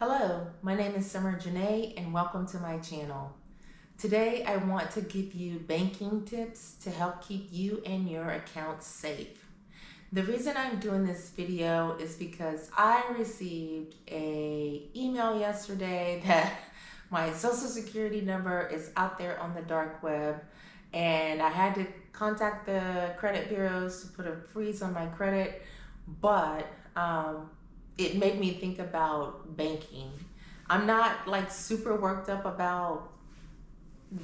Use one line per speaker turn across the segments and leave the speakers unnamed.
Hello, my name is Summer Janae and welcome to my channel. Today I want to give you banking tips to help keep you and your accounts safe. The reason I'm doing this video is because I received an email yesterday that my social security number is out there on the dark web, and I had to contact the credit bureaus to put a freeze on my credit, but it made me think about banking. I'm not like super worked up about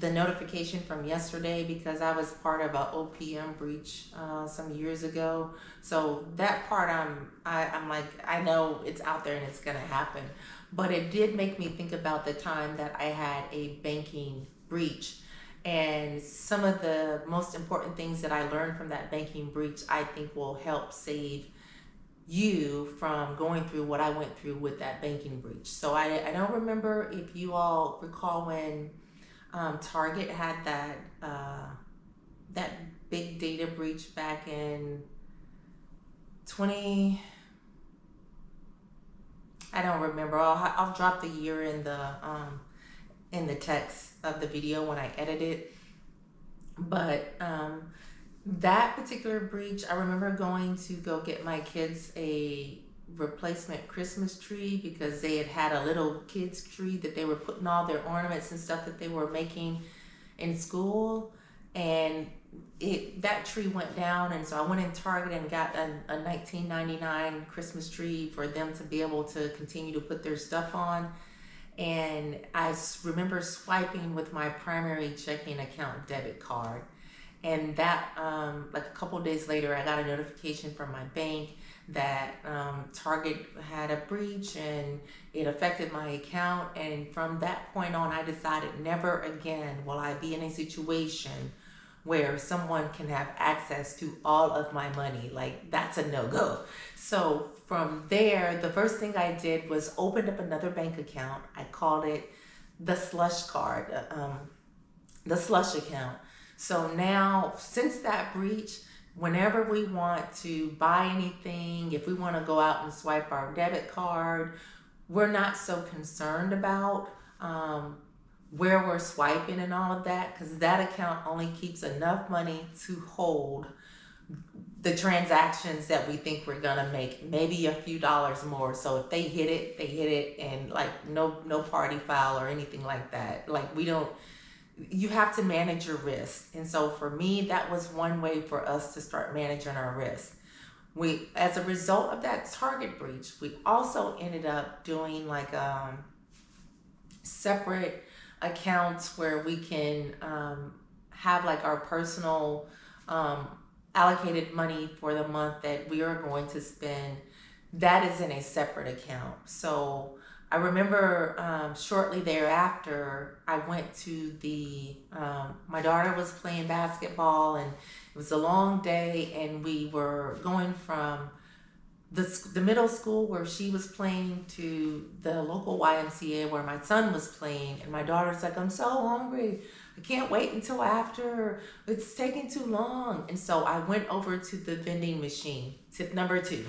the notification from yesterday because I was part of a OPM breach some years ago. So that part I'm like, I know it's out there and it's gonna happen. But it did make me think about the time that I had a banking breach. And some of the most important things that I learned from that banking breach, I think will help save you from going through what I went through with that banking breach. So I don't remember if you all recall when Target had that big data breach back in 20. I don't remember. I'll drop the year in the text of the video when I edit it. But that particular breach, I remember going to go get my kids a replacement Christmas tree because they had a little kids tree that they were putting all their ornaments and stuff that they were making in school, and that tree went down. And so I went in Target and got a $19.99 Christmas tree for them to be able to continue to put their stuff on. And I remember swiping with my primary checking account debit card. And that, like a couple of days later, I got a notification from my bank that Target had a breach and it affected my account. And from that point on, I decided never again will I be in a situation where someone can have access to all of my money. Like, that's a no-go. So from there, the first thing I did was opened up another bank account. I called it the slush card, the slush account. So now, since that breach, whenever we want to buy anything, if we want to go out and swipe our debit card, we're not so concerned about where we're swiping and all of that, because that account only keeps enough money to hold the transactions that we think we're gonna make, maybe a few dollars more. So if they hit it, they hit it, and like no party foul or anything like that. Like, we don't. You have to manage your risk. And so for me, that was one way for us to start managing our risk. As a result of that Target breach, we also ended up doing like separate accounts where we can have like our personal allocated money for the month that we are going to spend. That is in a separate account. So I remember shortly thereafter, I went to my daughter was playing basketball, and it was a long day, and we were going from the middle school where she was playing to the local YMCA where my son was playing. And my daughter's like, I'm so hungry. I can't wait until after. It's taking too long. And so I went over to the vending machine. Tip number 2.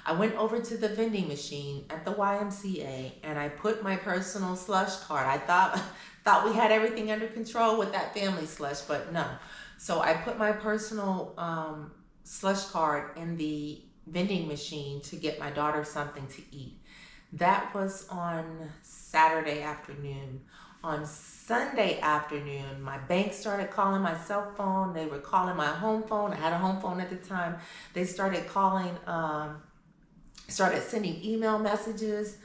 I went over to the vending machine at the YMCA and I put my personal slush card. I thought we had everything under control with that family slush, but no. So I put my personal slush card in the vending machine to get my daughter something to eat. That was on Saturday afternoon. On Sunday afternoon, my bank started calling my cell phone. They were calling my home phone. I had a home phone at the time. They started calling, started sending email messages.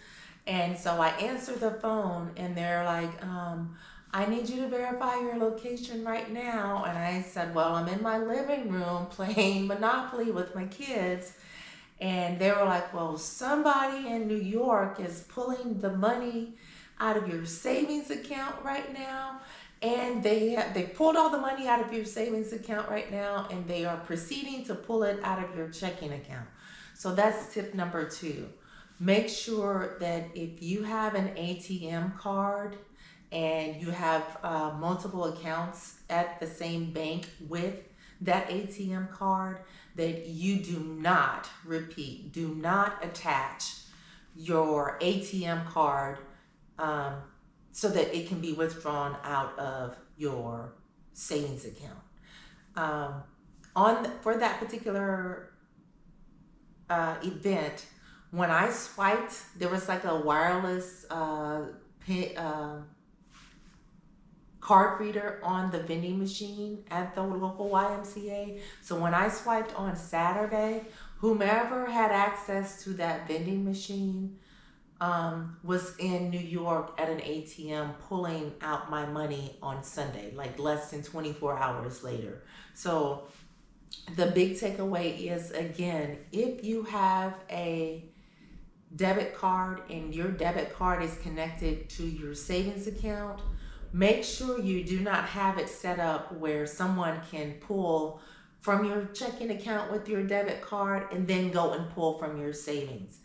And so I answered the phone and they're like, I need you to verify your location right now. And I said, well, I'm in my living room playing Monopoly with my kids. And they were like, well, somebody in New York is pulling the money out of your savings account right now. And they pulled all the money out of your savings account right now, and they are proceeding to pull it out of your checking account. So that's tip number 2. Make sure that if you have an ATM card and you have multiple accounts at the same bank with that ATM card, that you do not attach your ATM card so that it can be withdrawn out of your savings account. For that particular event, when I swiped, there was like a wireless card reader on the vending machine at the local YMCA. So when I swiped on Saturday, whomever had access to that vending machine was in New York at an ATM pulling out my money on Sunday, like less than 24 hours later. So the big takeaway is, again, if you have a debit card and your debit card is connected to your savings account, make sure you do not have it set up where someone can pull from your checking account with your debit card and then go and pull from your savings.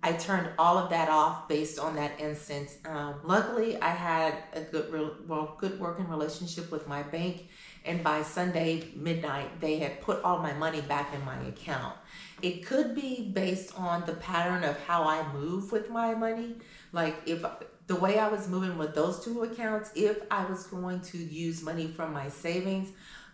I turned all of that off based on that instance. Luckily, I had a good working relationship with my bank, and by Sunday midnight, they had put all my money back in my account. It could be based on the pattern of how I move with my money. Like if the way I was moving with those two accounts, if I was going to use money from my savings,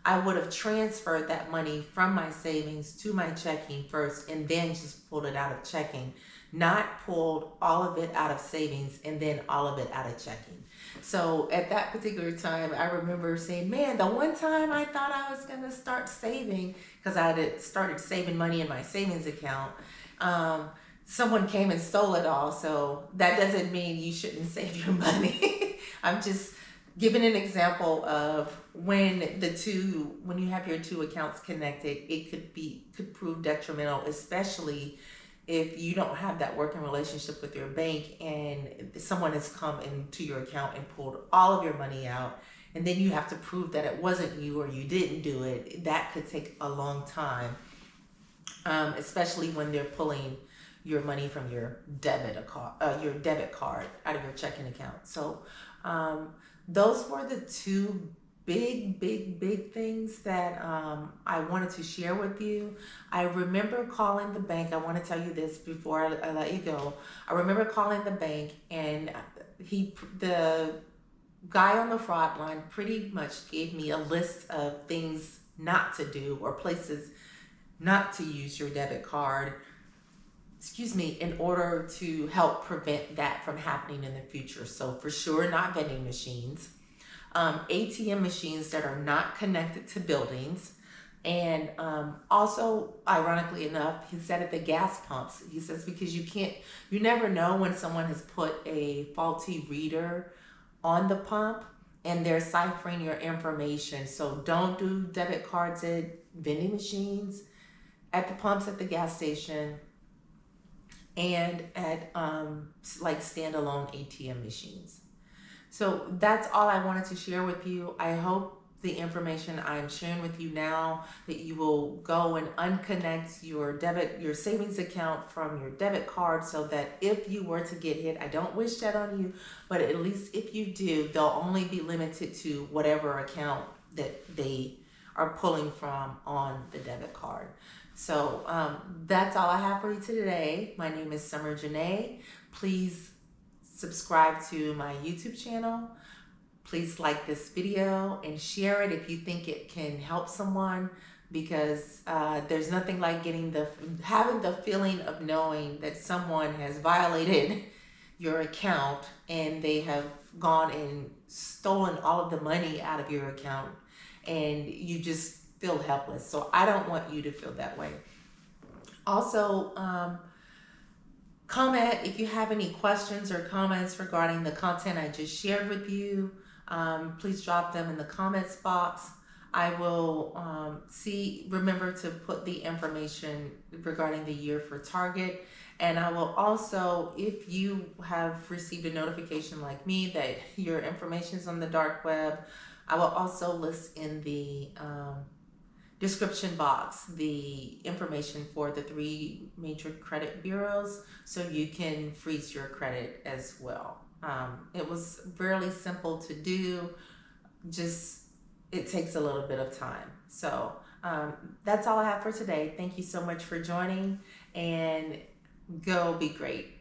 I would have transferred that money from my savings to my checking first and then just pulled it out of checking, not pulled all of it out of savings and then all of it out of checking. So at that particular time, I remember saying, man, the one time I thought I was going to start saving, because I had started saving money in my savings account, someone came and stole it all. So that doesn't mean you shouldn't save your money. I'm just giving an example of when you have your two accounts connected, it could prove detrimental, especially if you don't have that working relationship with your bank and someone has come into your account and pulled all of your money out, and then you have to prove that it wasn't you or you didn't do it. That could take a long time, especially when they're pulling your money from your debit card out of your checking account. So those were the two big things that I wanted to share with you. I remember calling the bank. I want to tell you this before I let you go. I remember calling the bank, and the guy on the fraud line pretty much gave me a list of things not to do or places not to use your debit card, in order to help prevent that from happening in the future. So for sure, not vending machines. ATM machines that are not connected to buildings. And also, ironically enough, he said at the gas pumps, he says, because you never know when someone has put a faulty reader on the pump and they're ciphering your information. So don't do debit cards at vending machines, at the pumps at the gas station, and at like standalone ATM machines. So that's all I wanted to share with you. I hope the information I'm sharing with you now, that you will go and unconnect your savings account from your debit card, so that if you were to get hit, I don't wish that on you, but at least if you do, they'll only be limited to whatever account that they are pulling from on the debit card. So that's all I have for you today. My name is Summer Janae. Please subscribe to my YouTube channel. Please like this video and share it if you think it can help someone, because there's nothing like having the feeling of knowing that someone has violated your account and they have gone and stolen all of the money out of your account, and you just feel helpless. So I don't want you to feel that way. Also, comment if you have any questions or comments regarding the content I just shared with you. Please drop them in the comments box. I will remember to put the information regarding the year for Target. And I will also, if you have received a notification like me that your information is on the dark web, I will also list in the description box the information for the 3 major credit bureaus, so you can freeze your credit as well. It was fairly simple to do, just it takes a little bit of time. So that's all I have for today. Thank you so much for joining, and go be great.